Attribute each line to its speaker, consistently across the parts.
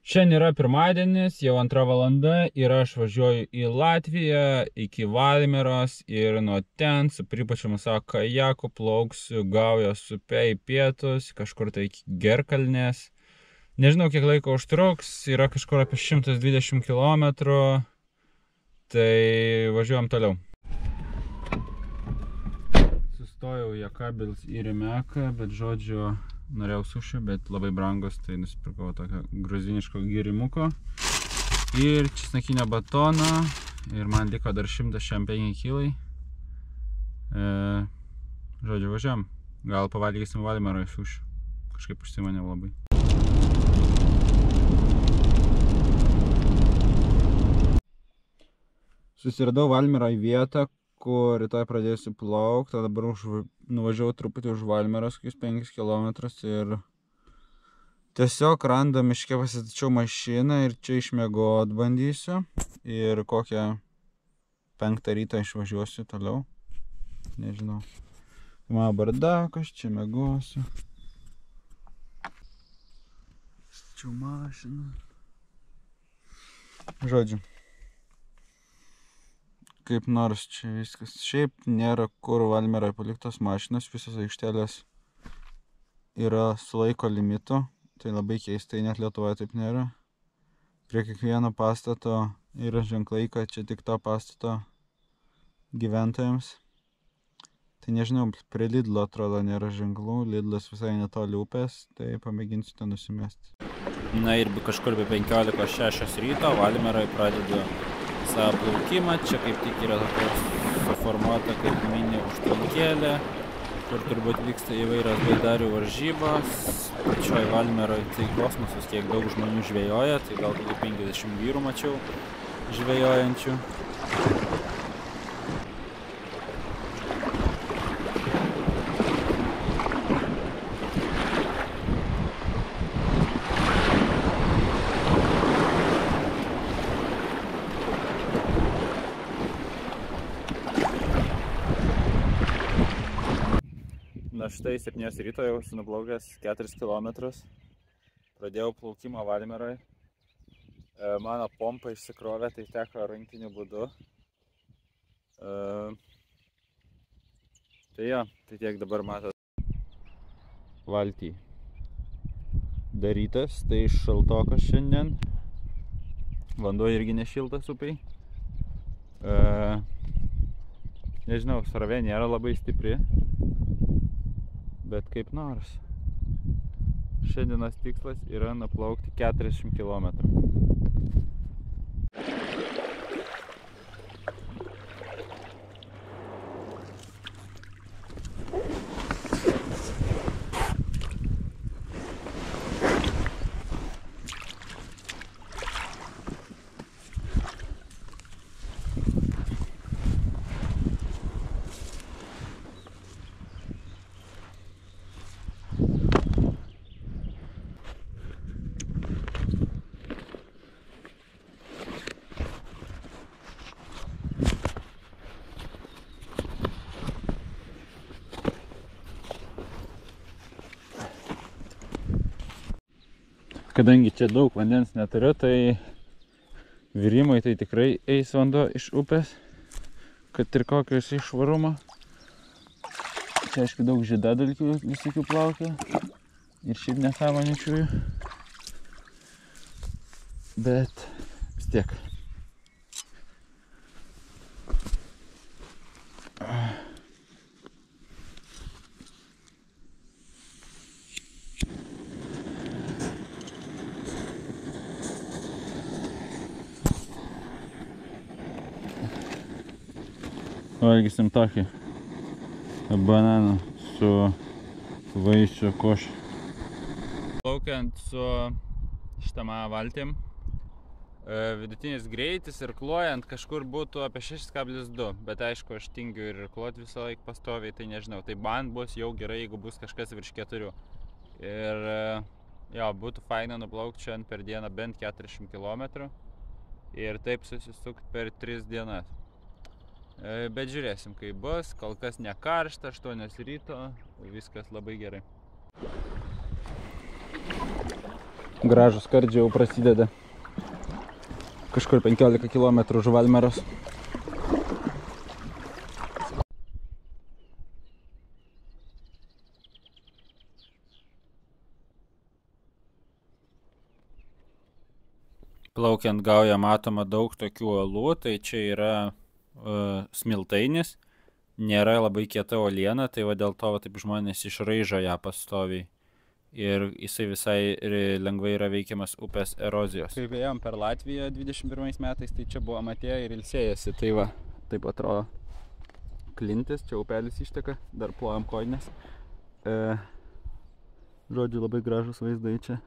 Speaker 1: Šiandien yra pirmadienis, jau 2 valanda ir aš važiuoju į Latviją, iki Valmieros ir nuo ten su pripačiamu savo kajaku plauksiu Gaujos upe į pietus, kažkur tai iki Gerkalnės. Nežinau, kiek laiko užtruks, yra kažkur apie 120 km, tai važiuojam toliau. Sustojau Jekabils į Rimeką, bet žodžiu, norėjau sušių, bet labai brangus, tai nusipirkau tokio gruziniško girimuko ir česnakinio batono ir man liko dar 165 kilai. Žodžiu, važiuojam. Gal pavalgysim Valmieroj sušių. Kažkaip užsimaniau labai. Susiradau Valmieroj vietą, kur rytoj pradėsiu plaukti, o dabar nuvažiavau truputį už Valmieros, kokius 5 km ir tiesiog random miške pasitačiau mašiną ir čia išmiegot bandysiu ir kokią 5 ryto išvažiuosiu toliau, nežinau. Mano bardakas, čia miegosiu. Stačiau mašiną. Žodžiu. Kaip nors čia viskas. Šiaip nėra kur Valmieroj paliktos mašinos, visos aikštelės yra su laiko limitu, tai labai keistai, net Lietuvoje taip nėra. Prie kiekvieno pastato yra ženklai, kad čia tik to pastato gyventojams. Tai nežinau, prie Lidlo atrodo nėra ženklų, Lidlas visai netoli upės, tai pamėginsiu ten nusimesti. Na ir kažkur be 15:06 ryto Valmieroj pradedu savo plaukimą. Čia kaip tik yra tokia suformuota kaip mini užtvankėlė, kur turbūt vyksta įvairios baidarių varžybos. Pačioj Valmieroj tai kosmosas, kiek daug žmonių žvejoja, tai gal 50 vyrų mačiau žvejojančių. Na štai 7 ryto jau esu nuplaukęs 4 km. Pradėjau plaukimą Valmieroj. Mano pompa išsikrovė, tai teko rankiniu būdu. Tai jo, tai tiek dabar matot. Valtį darytas, tai šaltokas šiandien. Vanduo irgi nešiltas upiai. Nežinau, srovė nėra labai stipri. Bet kaip nors. Šiandienos tikslas yra nuplaukti 40 km. Kadangi čia daug vandens neturiu, tai virimui tai tikrai eis vanduo iš upės, kad ir kokios išvarumo. Čia aišku daug žiedadulkių visokių plaukia ir šiaip nesąmoničiųjų, bet vis tiek. Valgysim tokį bananą su vaisių košė. Plaukiant su šitą mano valtim, vidutinis greitis irkluojant kažkur būtų apie 6,2, bet aišku, aš tingiu ir irkluoti visą laiką pastoviai, tai nežinau, tai man bus jau gerai, jeigu bus kažkas virš 4. Ir jo, būtų faina nuplaukti šiandien per dieną bent 40 km ir taip susisukti per 3 dienas. Bet žiūrėsim, kaip bus, kol kas ne karšta, 8 ryto, viskas labai gerai. Gražus skardžiai jau prasideda. Kažkur 15 km už Valmieros. Plaukiant Gauja matoma daug tokių uolų, tai čia yra smiltainis, nėra labai kieta uoliena, tai va dėl to va, taip žmonės išraižo ją pastoviai. Ir jisai visai lengvai yra veikiamas upės erozijos. Kai ėjom per Latviją 21 metais, tai čia buvom atėję ir ilsėjasi, tai va, taip atrodo klintis, čia upelis išteka, dar plojam kojines. Žodžiu, labai gražus vaizdai čia.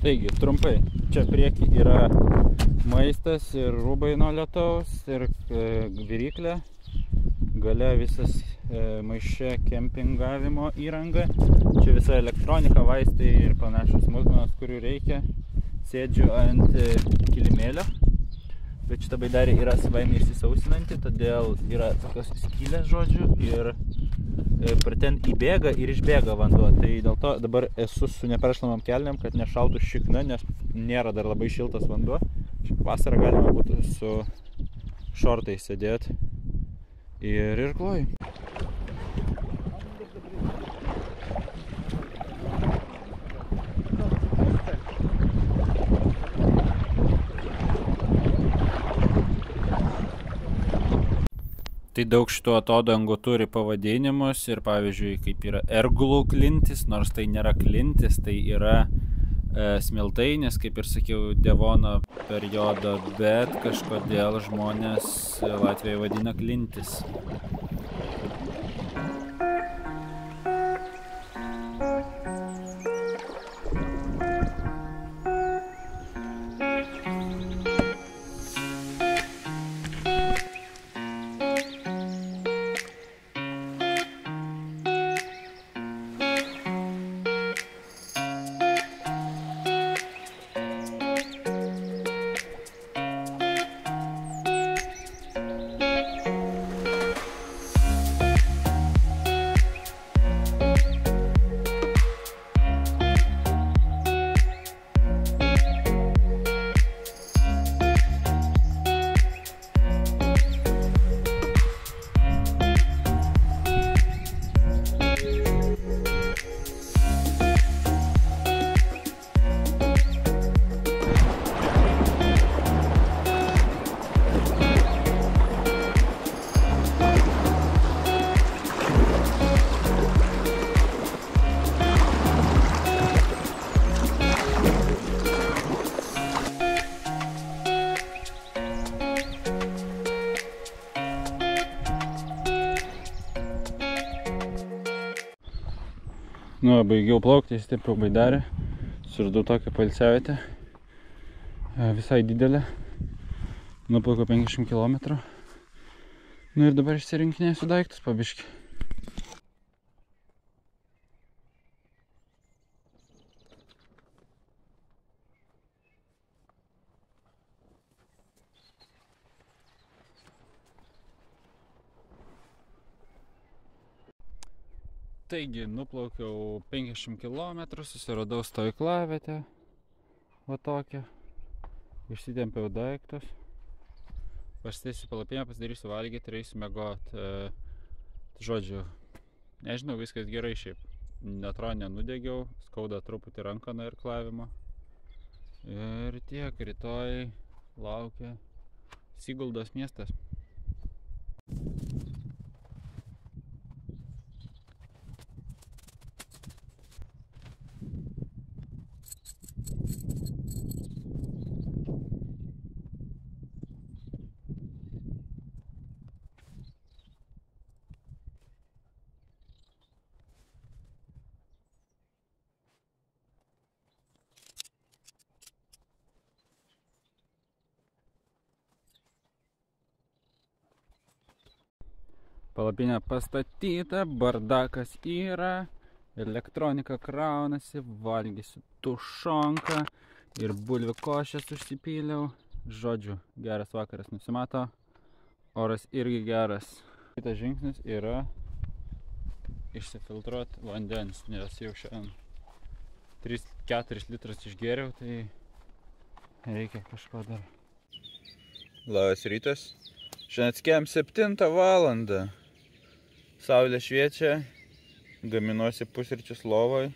Speaker 1: Taigi, trumpai, čia prieki yra maistas ir rūbai nuo lietaus ir viryklė. Gale visas maiše kempingavimo įranga. Čia visa elektronika, vaistai ir panašios smulkmenos, kurių reikia. Sėdžiu ant kilimėlio, bet šita baidarė yra savaime išsisausinanti, todėl yra tokios skylės, žodžiu, ir per ten įbėga ir išbėga vanduo. Tai dėl to dabar esu su neperšlamam kelnėm, kad nešaltų šikna, nes nėra dar labai šiltas vanduo. Vasarą galima būtų su šortais sėdėti ir irkluoju. Tai daug šitų atodangų turi pavadinimus ir pavyzdžiui, kaip yra Ergulų klintis, nors tai nėra klintis, tai yra smiltainis, kaip ir sakiau, Devono periodo, bet kažkodėl žmonės Latvijoje vadina klintis. Nu, baigiau plaukti, įsitempiau baidarę, suradau tokią poilsiavietę, visai didelę, nuplaukiau 50 km. Nu ir dabar išsirinkinėsiu daiktus po biškį. Taigi, nuplaukiau 50 km, susiradau stovyklavietę, va tokią, išsitempiau daiktus, pasėsiu palapinę, pasidarysiu valgyti ir eisiu miegoti. Žodžiu, nežinau, viskas gerai šiaip, atrodo nenudegiau, skauda truputį ranką nuo irklavimo. Ir tiek, rytoj laukia Siguldos miestas. Palapinė pastatyta, bardakas yra, elektronika kraunasi, valgysiu tušonką ir bulvių košės užsipyliau. Žodžiu, geras vakaras nusimato, oras irgi geras. Kitas žingsnis yra išsifiltruoti vandens, nes jau šiandien 3-4 litrus išgėriau, tai reikia kažko dar. Labas rytas. Šiandien atskėjom 7 valandą. Saulė šviečia, gaminuosi pusryčius lovoj.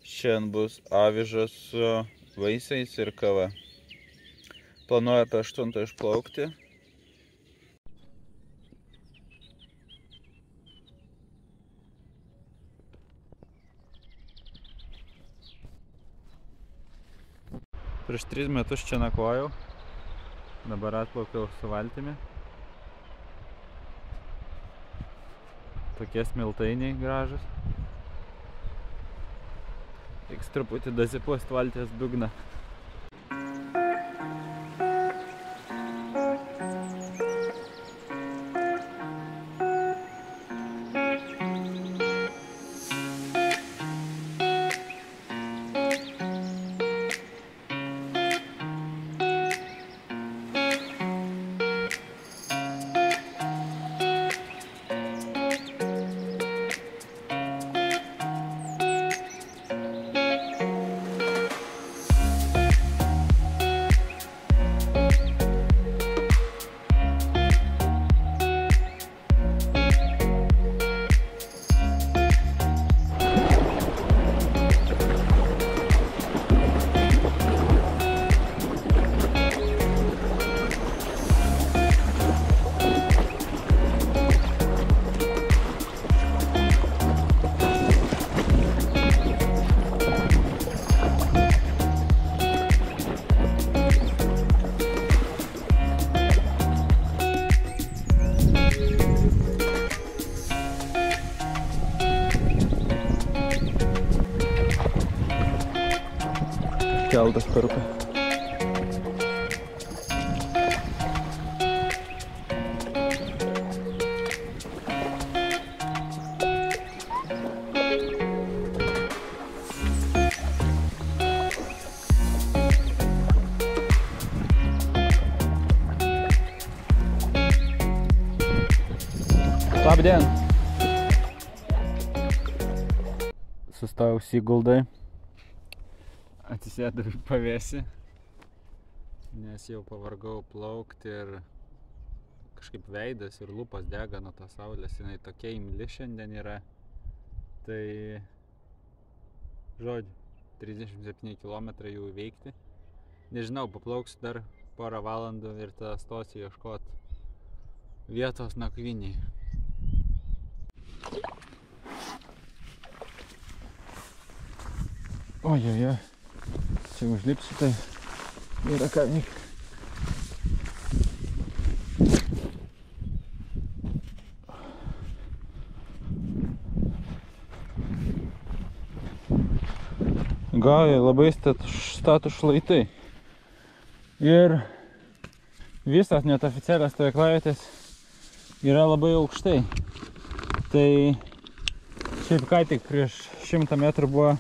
Speaker 1: Šiandien bus avižas su vaisiais ir kava. Planuoju apie 8 išplaukti. Prieš 3 metus čia nakvojau. Dabar atplaukiau su valtimi. Tokie smiltainiai gražus. Reiks truputį dazipuost valties dugną. Keltas per upę. Labdien! Sustojau Syguldai. Atsisėdau į pavėsį, nes jau pavargau plaukti ir kažkaip veidas ir lūpos dega nuo tos saulės, jinai tokia imli šiandien yra. Tai, žodžiu, 37 km jau įveikti. Nežinau, paplauksiu dar porą valandų ir tada stosiu ieškoti vietos nakvyniai. Ojojoj. Čia užlipsiu, tai yra ką veikti. Gauja labai status šlaitai. Ir visas net oficialias stovyklavietės yra labai aukštai. Tai šiaip ką tik prieš 100 metrų buvo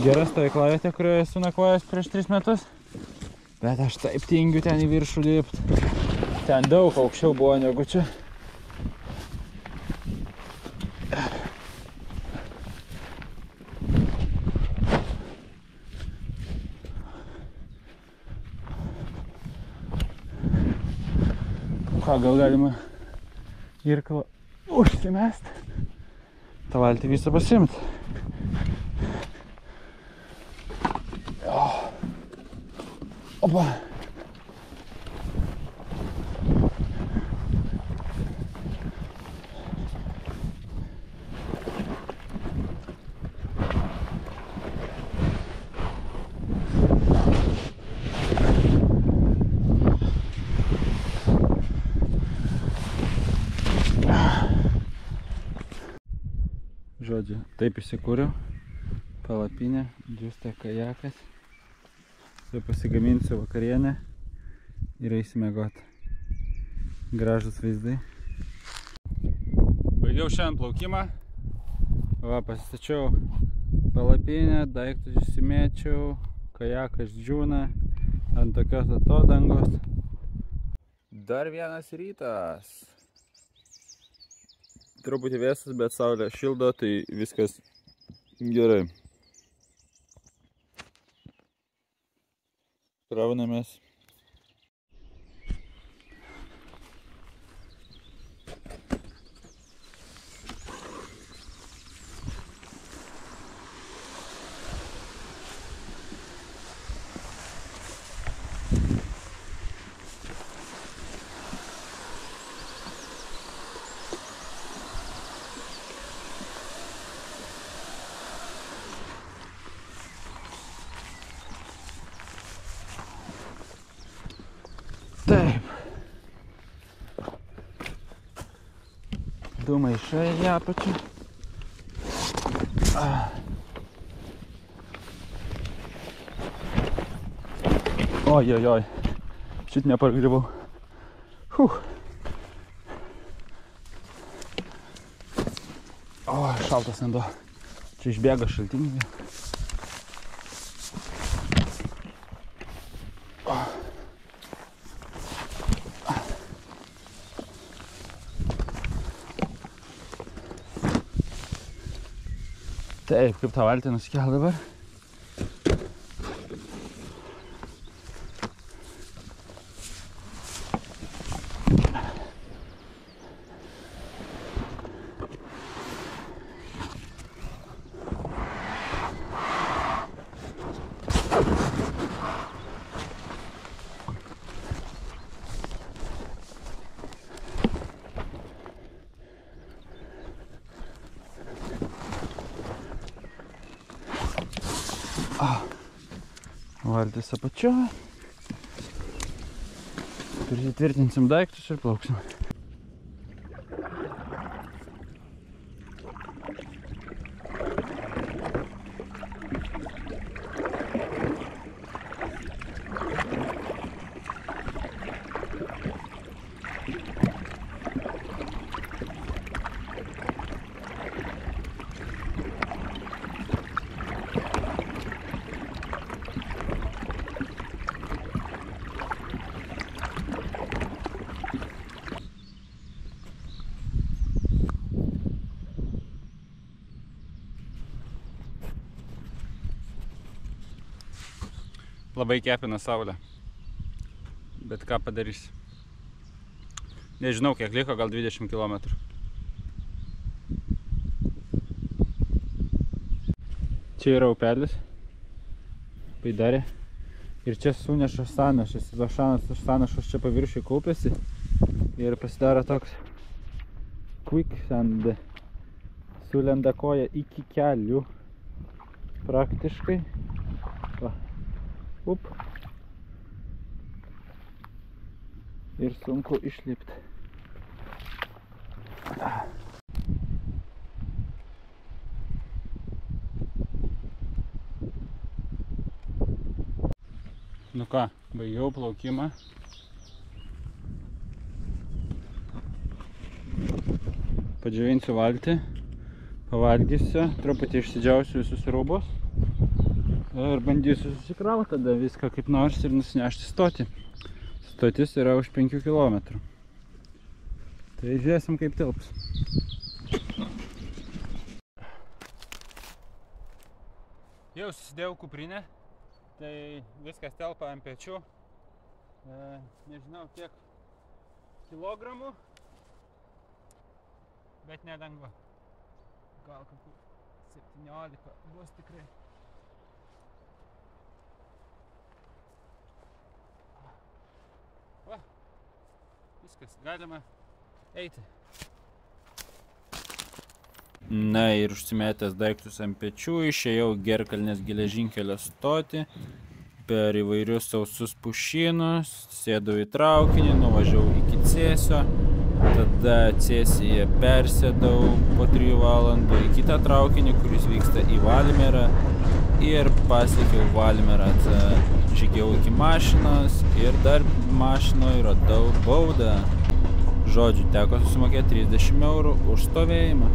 Speaker 1: gera stovyklavietė, kurioje esu nakvojęs prieš 3 metus. Bet aš taip tingiu ten į viršų lipti. Ten daug aukščiau buvo negu čia. Ką, gal galima irklą užsimest? tą valtį visą pasimt. Opa. Žodžiu, taip įsikūriau, palapinė, džiūsta kajakas, jau pasigaminsiu vakarienę ir eisiu miegoti. Gražus vaizdai. Baigiau šiandien plaukimą, pasistačiau palapinę, daiktus išsimėčiau, kajakas džiūna, ant tokios atodangos. Dar vienas rytas. Truputį vėsas, bet saulė šildo, tai viskas gerai. Kraunamės. Taip. Du maišai į apačią. Ojojoj. Šit nepargribau. O, šaltas vanduo. Čia išbėga šaltinį. Taip, kaip tą valtį nusikel dabar. Valtis apačioje. Prisitvirtinsim daiktus ir plauksim. Labai kepina saulė, bet ką padarysi. Nežinau, kiek liko, gal 20 km. Čia yra upelis, Baidarė, ir čia suneša sąnašas. Sąnašas čia paviršiui kaupėsi ir pasidaro toks quicksand. Sulenda koja iki kelių praktiškai. Va. Up. Ir sunku išlipti. Nu ką, baigiau plaukimą. Padžiovinsiu valtį, pavalgysiu, truputį išsidžiausiu visus rūbus. Ir bandysiu susikrauti tada viską kaip nors ir nusinešti stotį. Stotis yra už 5 km. Tai žiūrėsim kaip tilps. Jau susidėjau kuprinę, tai viskas telpa ant pečių. Nežinau kiek kilogramų, bet nelengva. Gal kokių 17 bus tikrai. Va, viskas, galima eiti. Na ir užsimetęs daiktus ant pečių, išėjau Gerkalnės geležinkelio stotį, per įvairius sausus pušynus, sėdau į traukinį, nuvažiavau iki Cėsio, tada Cėsyje persėdau po 3 valandų į kitą traukinį, kuris vyksta į Valmierą, ir pasiekiau Valmierą. Žygiau iki mašinos ir dar mašinoje radau baudą. Žodžiu, teko susimokėti 30 eurų už stovėjimą.